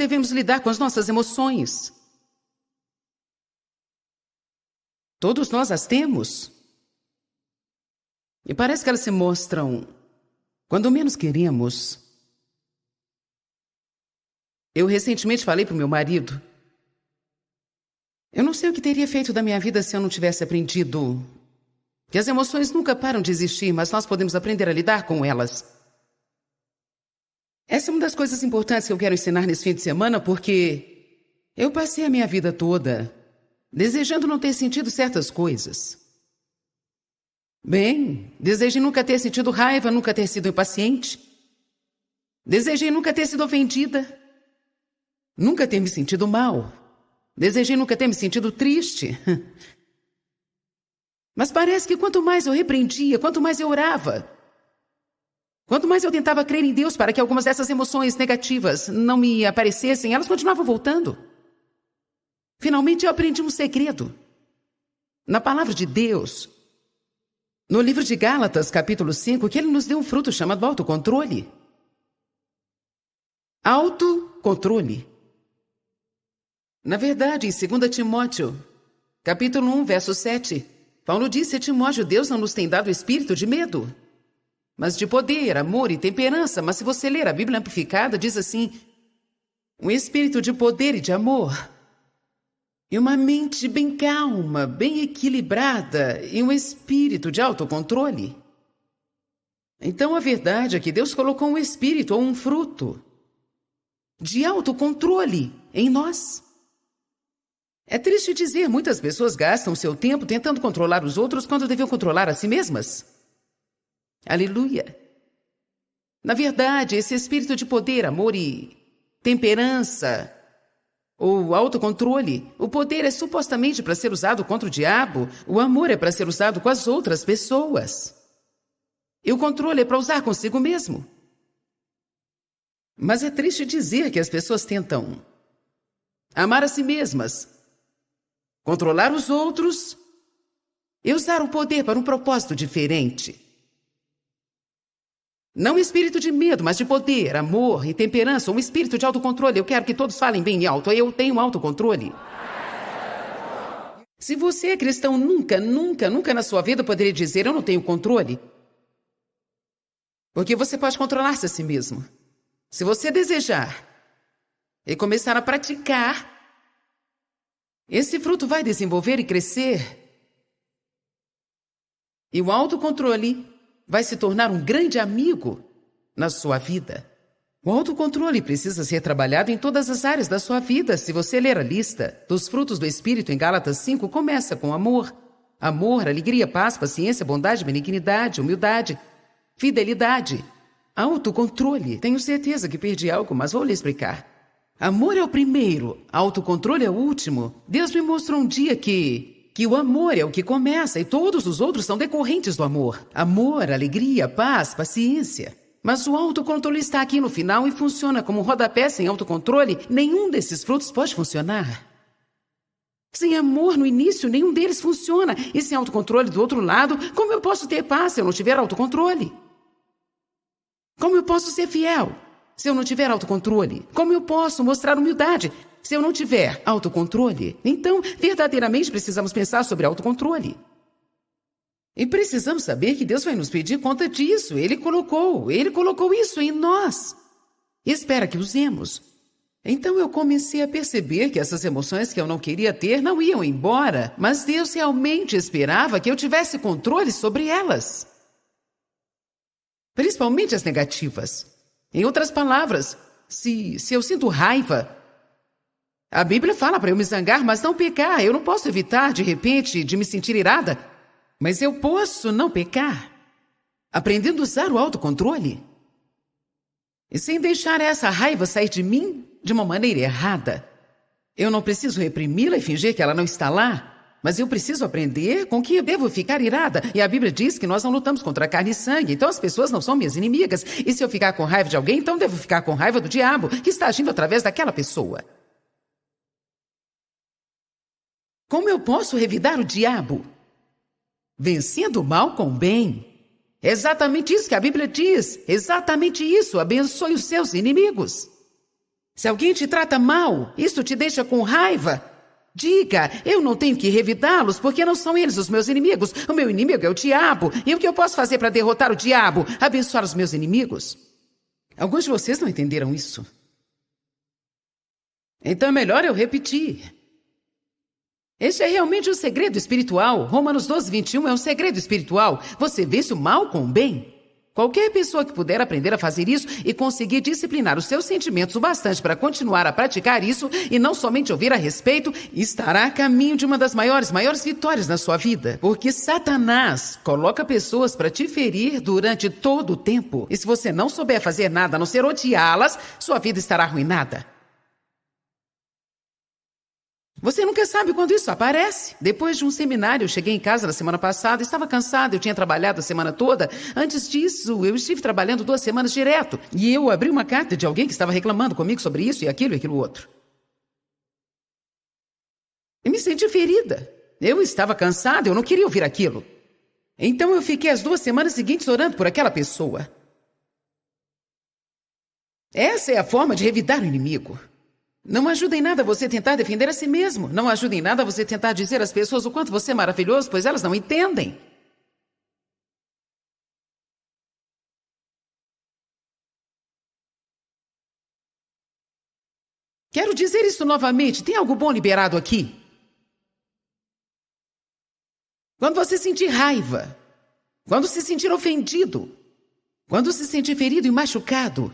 devemos lidar com as nossas emoções. Todos nós as temos. E parece que elas se mostram quando menos queremos. Eu recentemente falei para o meu marido: eu não sei o que teria feito da minha vida se eu não tivesse aprendido que as emoções nunca param de existir, mas nós podemos aprender a lidar com elas. Essa é uma das coisas importantes que eu quero ensinar nesse fim de semana, porque eu passei a minha vida toda desejando não ter sentido certas coisas. Bem, desejei nunca ter sentido raiva, nunca ter sido impaciente. Desejei nunca ter sido ofendida. Nunca ter me sentido mal. Desejei nunca ter me sentido triste. Mas parece que quanto mais eu repreendia, quanto mais eu orava, quanto mais eu tentava crer em Deus para que algumas dessas emoções negativas não me aparecessem, elas continuavam voltando. Finalmente eu aprendi um segredo. Na palavra de Deus, no livro de Gálatas, capítulo 5, que ele nos deu um fruto chamado autocontrole. Autocontrole. Na verdade, em 2 Timóteo, capítulo 1, verso 7, Paulo disse a Timóteo: Deus não nos tem dado espírito de medo, mas de poder, amor e temperança. Mas se você ler a Bíblia Amplificada, diz assim: um espírito de poder e de amor, e uma mente bem calma, bem equilibrada, e um espírito de autocontrole. Então a verdade é que Deus colocou um espírito ou um fruto de autocontrole em nós. É triste dizer, muitas pessoas gastam seu tempo tentando controlar os outros quando deviam controlar a si mesmas. Aleluia! Na verdade, esse espírito de poder, amor e temperança, ou autocontrole, o poder é supostamente para ser usado contra o diabo, o amor é para ser usado com as outras pessoas. E o controle é para usar consigo mesmo. Mas é triste dizer que as pessoas tentam amar a si mesmas, controlar os outros e usar o poder para um propósito diferente. Não espírito de medo, mas de poder, amor e temperança, um espírito de autocontrole. Eu quero que todos falem bem alto. Eu tenho autocontrole. Se você é cristão, nunca na sua vida poderia dizer: eu não tenho controle. Porque você pode controlar-se a si mesmo. Se você desejar e começar a praticar, esse fruto vai desenvolver e crescer. E o autocontrole vai se tornar um grande amigo na sua vida. O autocontrole precisa ser trabalhado em todas as áreas da sua vida. Se você ler a lista dos frutos do Espírito em Gálatas 5, começa com amor. Amor, alegria, paz, paciência, bondade, benignidade, humildade, fidelidade, autocontrole. Tenho certeza que perdi algo, mas vou lhe explicar. Amor é o primeiro, autocontrole é o último. Deus me mostrou um dia que o amor é o que começa e todos os outros são decorrentes do amor. Amor, alegria, paz, paciência. Mas o autocontrole está aqui no final e funciona como um rodapé. Sem autocontrole, nenhum desses frutos pode funcionar. Sem amor no início, nenhum deles funciona. E sem autocontrole do outro lado, como eu posso ter paz se eu não tiver autocontrole? Como eu posso ser fiel se eu não tiver autocontrole? Como eu posso mostrar humildade se eu não tiver autocontrole? Então, verdadeiramente precisamos pensar sobre autocontrole. E precisamos saber que Deus vai nos pedir conta disso. Ele colocou isso em nós. E espera que usemos. Então eu comecei a perceber que essas emoções que eu não queria ter não iam embora, mas Deus realmente esperava que eu tivesse controle sobre elas. Principalmente as negativas. Em outras palavras, se eu sinto raiva, a Bíblia fala para eu me zangar, mas não pecar. Eu não posso evitar, de repente, de me sentir irada, mas eu posso não pecar, aprendendo a usar o autocontrole. E sem deixar essa raiva sair de mim de uma maneira errada. Eu não preciso reprimi-la e fingir que ela não está lá, mas eu preciso aprender com que eu devo ficar irada. E a Bíblia diz que nós não lutamos contra carne e sangue, então as pessoas não são minhas inimigas. E se eu ficar com raiva de alguém, então devo ficar com raiva do diabo, que está agindo através daquela pessoa. Como eu posso revidar o diabo? Vencendo o mal com o bem. É exatamente isso que a Bíblia diz. Exatamente isso. Abençoe os seus inimigos. Se alguém te trata mal, isso te deixa com raiva. Diga, eu não tenho que revidá-los porque não são eles os meus inimigos. O meu inimigo é o diabo. E o que eu posso fazer para derrotar o diabo? Abençoar os meus inimigos? Alguns de vocês não entenderam isso. Então é melhor eu repetir. Este é realmente um segredo espiritual. Romanos 12, 21 é um segredo espiritual. Você vence o mal com o bem. Qualquer pessoa que puder aprender a fazer isso e conseguir disciplinar os seus sentimentos o bastante para continuar a praticar isso e não somente ouvir a respeito, estará a caminho de uma das maiores vitórias na sua vida. Porque Satanás coloca pessoas para te ferir durante todo o tempo. E se você não souber fazer nada a não ser odiá-las, sua vida estará arruinada. Você nunca sabe quando isso aparece. Depois de um seminário, eu cheguei em casa na semana passada, estava cansada, eu tinha trabalhado a semana toda. Antes disso, eu estive trabalhando 2 semanas direto. E eu abri uma carta de alguém que estava reclamando comigo sobre isso e aquilo outro. E me senti ferida. Eu estava cansada, eu não queria ouvir aquilo. Então eu fiquei as 2 semanas seguintes orando por aquela pessoa. Essa é a forma de revidar o inimigo. Não ajuda em nada você tentar defender a si mesmo. Não ajuda em nada você tentar dizer às pessoas o quanto você é maravilhoso, pois elas não entendem. Quero dizer isso novamente. Tem algo bom liberado aqui? Quando você sentir raiva, quando se sentir ofendido, quando se sentir ferido e machucado,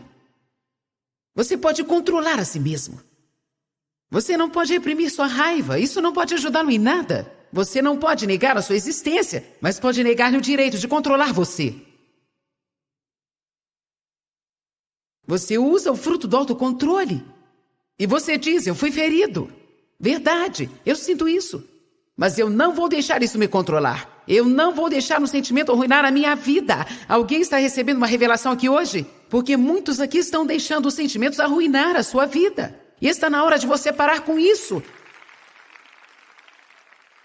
você pode controlar a si mesmo. Você não pode reprimir sua raiva, isso não pode ajudá-lo em nada. Você não pode negar a sua existência, mas pode negar-lhe o direito de controlar você. Você usa o fruto do autocontrole. E você diz, eu fui ferido. Verdade, eu sinto isso. Mas eu não vou deixar isso me controlar. Eu não vou deixar um sentimento arruinar a minha vida. Alguém está recebendo uma revelação aqui hoje? Porque muitos aqui estão deixando os sentimentos arruinar a sua vida. E está na hora de você parar com isso.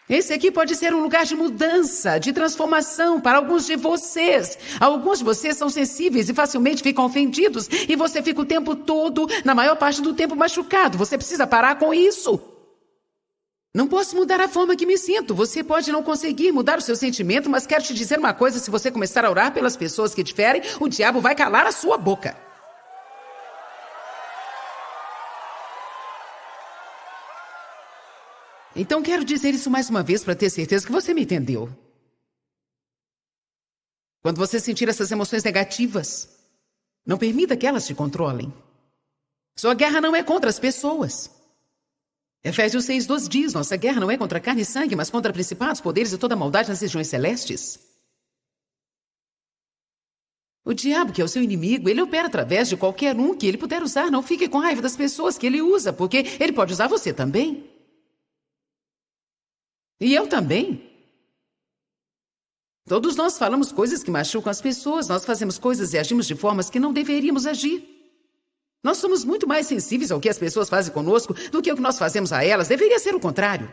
Esse aqui pode ser um lugar de mudança, de transformação para alguns de vocês. Alguns de vocês são sensíveis e facilmente ficam ofendidos. E você fica o tempo todo, na maior parte do tempo, machucado. Você precisa parar com isso. Não posso mudar a forma que me sinto. Você pode não conseguir mudar o seu sentimento, mas quero te dizer uma coisa. Se você começar a orar pelas pessoas que te ferem, o diabo vai calar a sua boca. Então quero dizer isso mais uma vez para ter certeza que você me entendeu. Quando você sentir essas emoções negativas, não permita que elas te controlem. Sua guerra não é contra as pessoas. Efésios 6:12 diz, nossa guerra não é contra carne e sangue, mas contra principados, poderes e toda maldade nas regiões celestes. O diabo, que é o seu inimigo, ele opera através de qualquer um que ele puder usar. Não fique com raiva das pessoas que ele usa, porque ele pode usar você também. E eu também. Todos nós falamos coisas que machucam as pessoas, nós fazemos coisas e agimos de formas que não deveríamos agir. Nós somos muito mais sensíveis ao que as pessoas fazem conosco do que o que nós fazemos a elas. Deveria ser o contrário.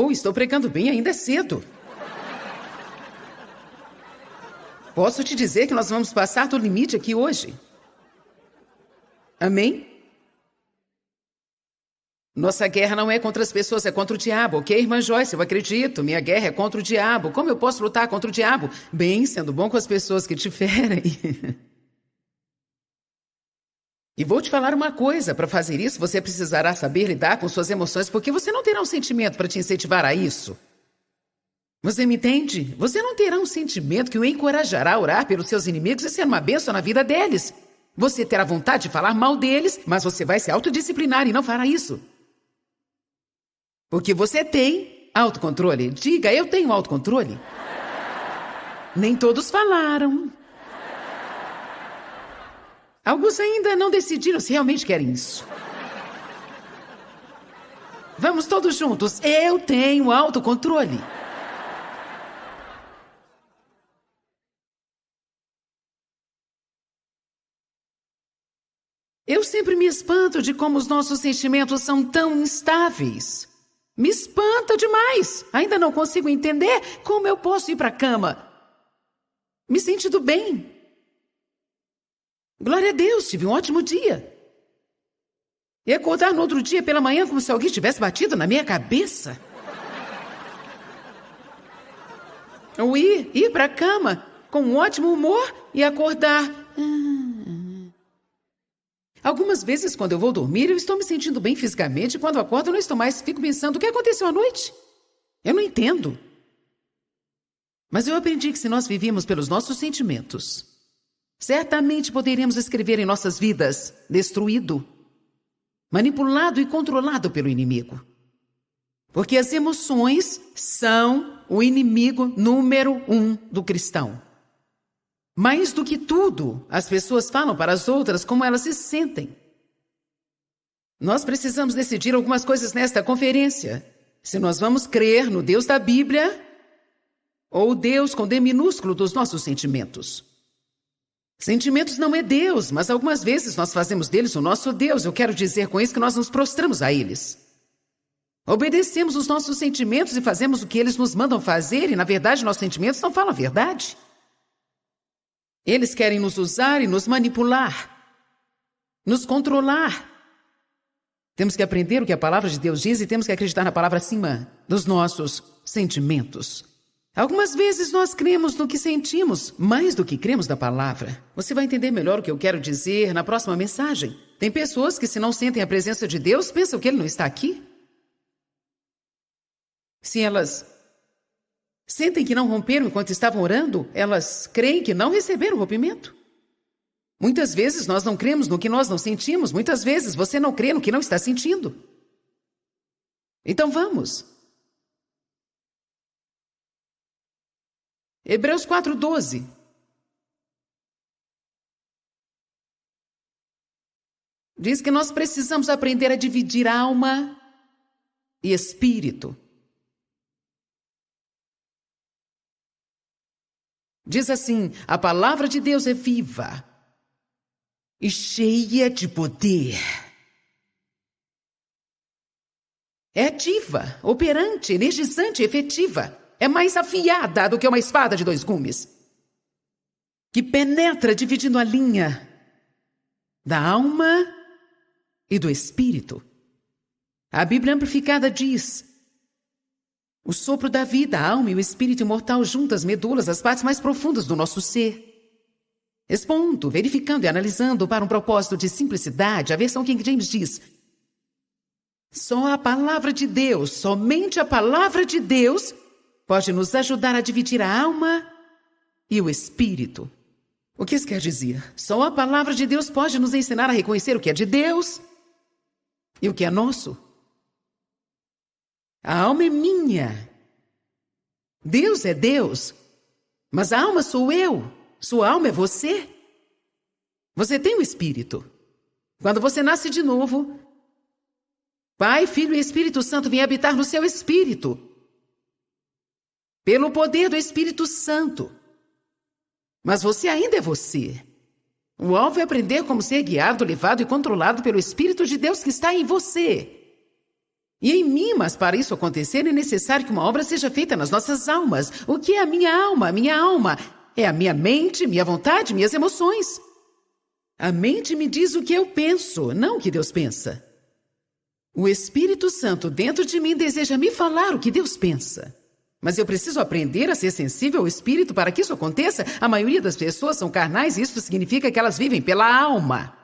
Estou pregando bem, ainda é cedo. Posso te dizer que nós vamos passar do limite aqui hoje. Amém? Nossa guerra não é contra as pessoas, é contra o diabo, ok, irmã Joyce? Eu acredito, minha guerra é contra o diabo. Como eu posso lutar contra o diabo? Bem, sendo bom com as pessoas que te ferem. E vou te falar uma coisa, para fazer isso você precisará saber lidar com suas emoções, porque você não terá um sentimento para te incentivar a isso. Você me entende? Você não terá um sentimento que o encorajará a orar pelos seus inimigos e ser uma bênção na vida deles. Você terá vontade de falar mal deles, mas você vai se autodisciplinar e não fará isso. Porque você tem autocontrole. Diga, eu tenho autocontrole. Nem todos falaram. Alguns ainda não decidiram se realmente querem isso. Vamos todos juntos. Eu tenho autocontrole. Eu sempre me espanto de como os nossos sentimentos são tão instáveis. Me espanta demais. Ainda não consigo entender como eu posso ir para a cama me sentindo bem. Glória a Deus, tive um ótimo dia. E acordar no outro dia pela manhã como se alguém tivesse batido na minha cabeça. Ou ir para a cama com um ótimo humor e acordar. Algumas vezes, quando eu vou dormir, eu estou me sentindo bem fisicamente. E quando acordo, eu não estou mais. Fico pensando, o que aconteceu à noite? Eu não entendo. Mas eu aprendi que se nós vivíamos pelos nossos sentimentos, certamente poderíamos escrever em nossas vidas destruído, manipulado e controlado pelo inimigo. Porque as emoções são o inimigo número 1 do cristão. Mais do que tudo, as pessoas falam para as outras como elas se sentem. Nós precisamos decidir algumas coisas nesta conferência. Se nós vamos crer no Deus da Bíblia ou o Deus com D minúsculo dos nossos sentimentos. Sentimentos não é Deus, mas algumas vezes nós fazemos deles o nosso Deus. Eu quero dizer com isso que nós nos prostramos a eles. Obedecemos os nossos sentimentos e fazemos o que eles nos mandam fazer, e na verdade nossos sentimentos não falam a verdade. Eles querem nos usar e nos manipular, nos controlar. Temos que aprender o que a palavra de Deus diz e temos que acreditar na palavra acima dos nossos sentimentos. Algumas vezes nós cremos no que sentimos, mais do que cremos na palavra. Você vai entender melhor o que eu quero dizer na próxima mensagem. Tem pessoas que, se não sentem a presença de Deus, pensam que Ele não está aqui. Se elas sentem que não romperam enquanto estavam orando, elas creem que não receberam o rompimento. Muitas vezes nós não cremos no que nós não sentimos. Muitas vezes você não crê no que não está sentindo. Então vamos. Hebreus 4:12. Diz que nós precisamos aprender a dividir alma e espírito. Diz assim: a palavra de Deus é viva e cheia de poder. É ativa, operante, energizante, efetiva. É mais afiada do que uma espada de 2 gumes, que penetra dividindo a linha da alma e do espírito. A Bíblia Amplificada diz: o sopro da vida, a alma e o espírito imortal juntas, medulas, as partes mais profundas do nosso ser. Expondo, verificando e analisando para um propósito de simplicidade, a versão King James diz: só a palavra de Deus, somente a palavra de Deus pode nos ajudar a dividir a alma e o espírito. O que isso quer dizer? Só a palavra de Deus pode nos ensinar a reconhecer o que é de Deus e o que é nosso. A alma é minha. Deus é Deus. Mas a alma sou eu. Sua alma é você. Você tem o Espírito. Quando você nasce de novo, Pai, Filho e Espírito Santo vêm habitar no seu espírito. Pelo poder do Espírito Santo. Mas você ainda é você. O alvo é aprender como ser guiado, levado e controlado pelo Espírito de Deus que está em você. E em mim, mas para isso acontecer é necessário que uma obra seja feita nas nossas almas. O que é a minha alma? A minha alma é a minha mente, minha vontade, minhas emoções. A mente me diz o que eu penso, não o que Deus pensa. O Espírito Santo dentro de mim deseja me falar o que Deus pensa. Mas eu preciso aprender a ser sensível ao Espírito para que isso aconteça. A maioria das pessoas são carnais e isso significa que elas vivem pela alma.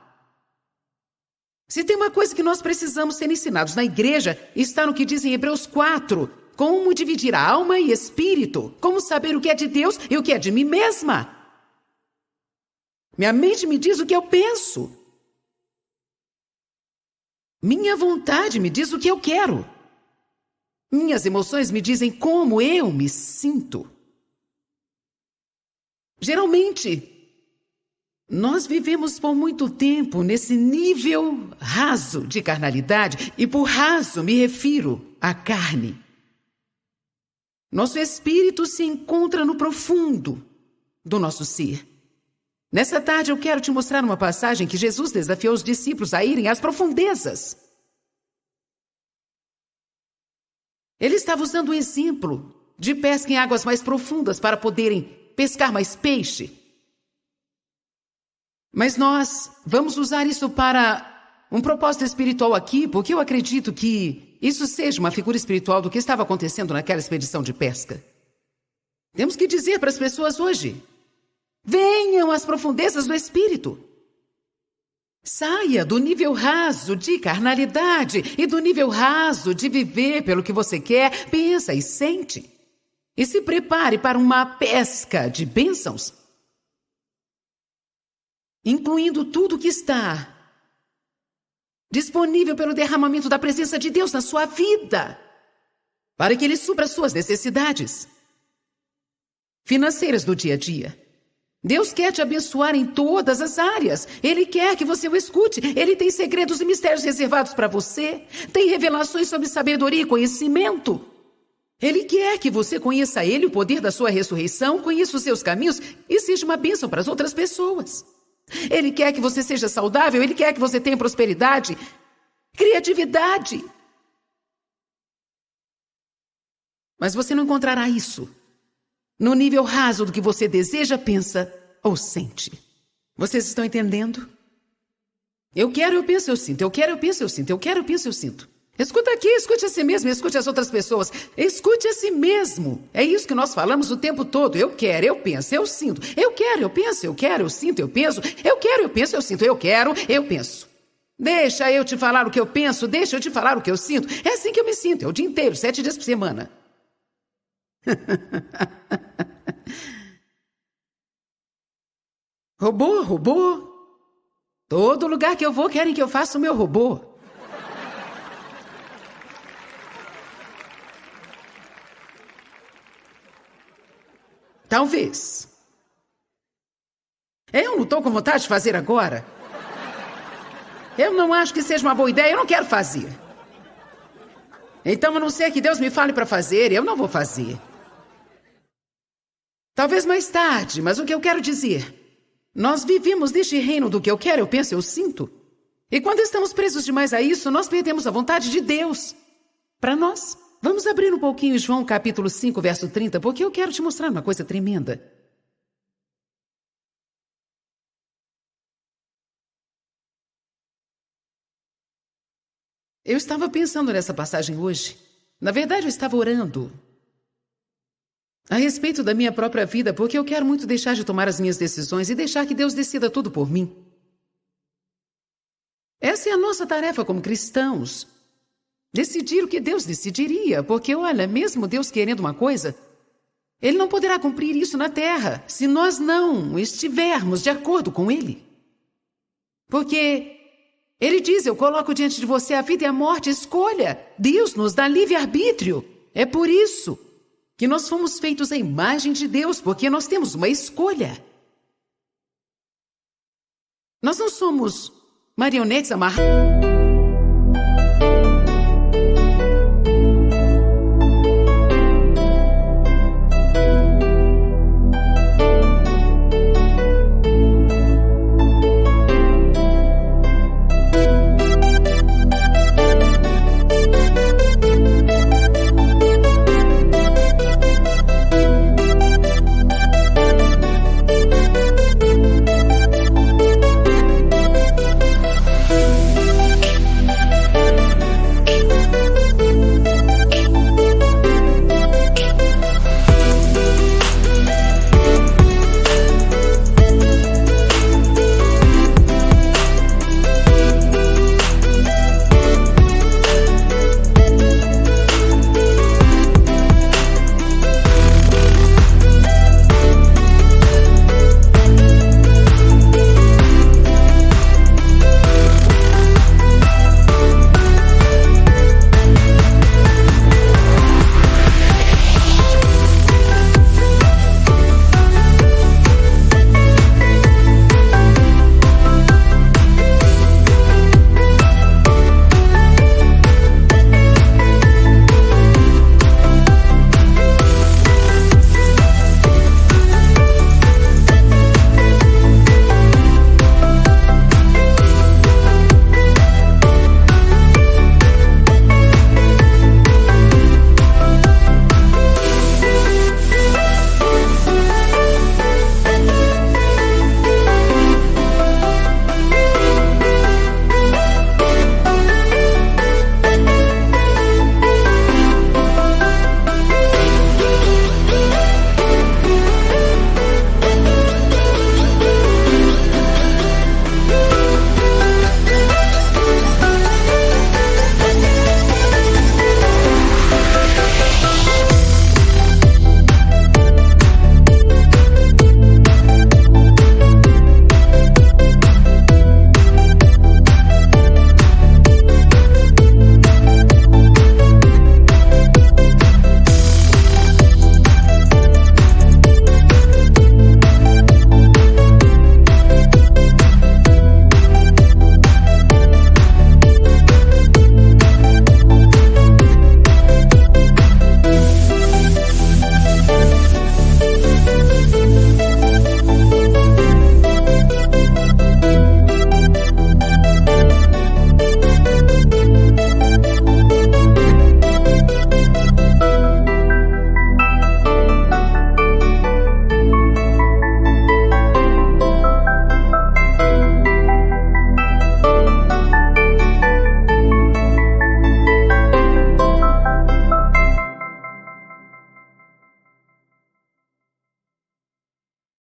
Se tem uma coisa que nós precisamos ser ensinados na igreja, está no que diz em Hebreus 4. Como dividir a alma e espírito. Como saber o que é de Deus e o que é de mim mesma. Minha mente me diz o que eu penso. Minha vontade me diz o que eu quero. Minhas emoções me dizem como eu me sinto. Geralmente, nós vivemos por muito tempo nesse nível raso de carnalidade, e por raso me refiro à carne. Nosso espírito se encontra no profundo do nosso ser. Nessa tarde eu quero te mostrar uma passagem que Jesus desafiou os discípulos a irem às profundezas. Ele estava usando um exemplo de pesca em águas mais profundas para poderem pescar mais peixe. Mas nós vamos usar isso para um propósito espiritual aqui, porque eu acredito que isso seja uma figura espiritual do que estava acontecendo naquela expedição de pesca. Temos que dizer para as pessoas hoje: venham às profundezas do Espírito. Saia do nível raso de carnalidade e do nível raso de viver pelo que você quer, pensa e sente. E se prepare para uma pesca de bênçãos, incluindo tudo que está disponível pelo derramamento da presença de Deus na sua vida, para que Ele supra as suas necessidades financeiras do dia a dia. Deus quer te abençoar em todas as áreas. Ele quer que você o escute. Ele tem segredos e mistérios reservados para você. Tem revelações sobre sabedoria e conhecimento. Ele quer que você conheça Ele, o poder da sua ressurreição, conheça os seus caminhos e seja uma bênção para as outras pessoas. Ele quer que você seja saudável. Ele quer que você tenha prosperidade, criatividade. Mas você não encontrará isso no nível raso do que você deseja, pensa ou sente. Vocês estão entendendo? Eu quero, eu penso, eu sinto. Eu quero, eu penso, eu sinto. Eu quero, eu penso, eu sinto. Escuta aqui, escute a si mesmo, escute as outras pessoas. Escute a si mesmo. É isso que nós falamos o tempo todo. Eu quero, eu penso, eu sinto. Eu quero, eu penso, eu quero, eu sinto, eu penso. Eu quero, eu penso, eu sinto. Eu quero, eu penso. Deixa eu te falar o que eu penso, deixa eu te falar o que eu sinto. É assim que eu me sinto, é o dia inteiro, 7 dias por semana. Robô. Todo lugar que eu vou querem que eu faça o meu robô. Talvez. Eu não estou com vontade de fazer agora. Eu não acho que seja uma boa ideia, eu não quero fazer. Então, a não ser que Deus me fale para fazer, eu não vou fazer. Talvez mais tarde, mas o que eu quero dizer... Nós vivemos neste reino do que eu quero, eu penso, eu sinto. E quando estamos presos demais a isso, nós perdemos a vontade de Deus para nós. Vamos abrir um pouquinho João capítulo 5, verso 30, porque eu quero te mostrar uma coisa tremenda. Eu estava pensando nessa passagem hoje. Na verdade, eu estava orando a respeito da minha própria vida, porque eu quero muito deixar de tomar as minhas decisões e deixar que Deus decida tudo por mim. Essa é a nossa tarefa como cristãos. Decidir o que Deus decidiria, porque, olha, mesmo Deus querendo uma coisa, Ele não poderá cumprir isso na terra se nós não estivermos de acordo com Ele. Porque Ele diz, eu coloco diante de você a vida e a morte, escolha. Deus nos dá livre-arbítrio. É por isso que nós fomos feitos à imagem de Deus, porque nós temos uma escolha. Nós não somos marionetes amarradas.